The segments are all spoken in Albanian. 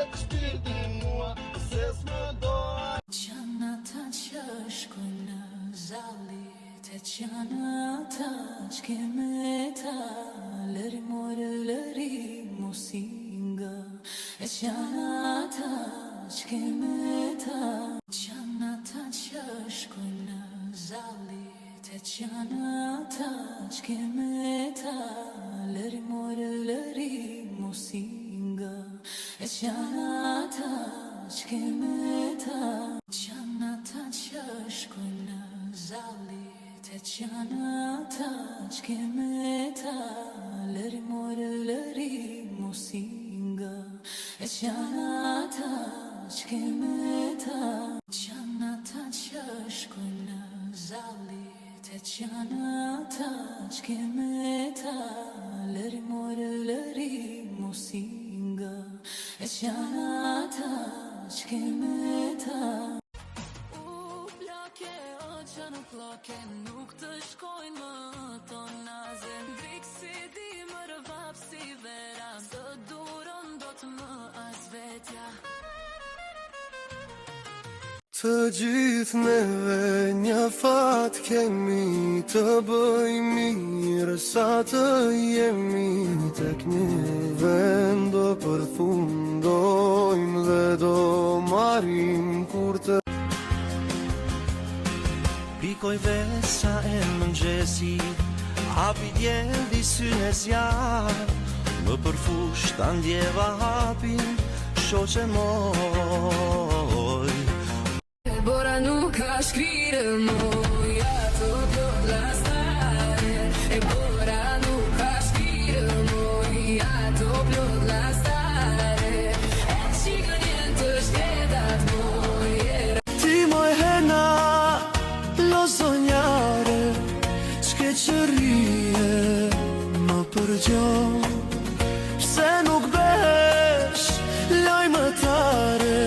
vetë shpirti mua, se s'më doa. Qana ta që shkojnë në zallit, e qana ta që keme ta, lëri more lëri musinga, e qana ta që keme ta. Qana ta që shkojnë në zallit, e qana ta që keme ta, lëri more lëri musinga, e qana ta që keme ta. Qana ta që shkojnë në zallit, e qana ta që keme ta, lëri more lëri musinga, e qana ta që keme ta. Qana ta që shkojnë në zallit, e qana ta që keme ta, lëri more lëri musinga, e qana ta që keme ta. Plake o që nuk plake, nuk të shkojnë më tona zem. Vik si di më rëvap si vera, së duron do të më as vetja. Të gjithë neve një fat kemi, të bëj mirë sa të jemi, tek një vend do përfundojmë dhe do marim kur të Pikoj vesa e mëngjesi, hapi djeldi syne zjarë, më përfush ta ndjeva hapin, shoqe moj. Bora nuk ka shkrire moj, ato plot la stare. E bora nuk ka shkrire moj, ato plot la stare. E qikën jenë të shtetat moj. Ti moj hena, lo zonjare, shkeqërije më përgjon. Pse nuk besh lojmëtare,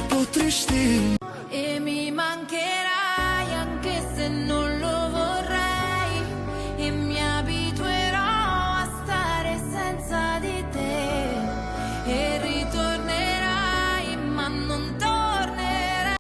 po trishtim. E mi mancherai anche se non lo vorrei, e mi abituerò a stare senza di te, e ritornerai ma non tornerai.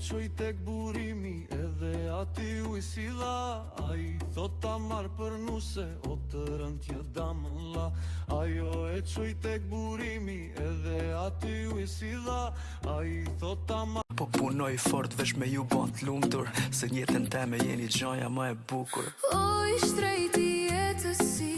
Qoj tek burimi edhe ati u i sila, a i thot ta marrë për nuse, o të rëntje damëlla. Ajo e qoj tek burimi edhe ati u i sila, a i thot ta marrë. Po punoj fort vesh me ju bon t'lumtur, se njëtën teme jeni gjoja më e bukur. O i shtrejti jetës si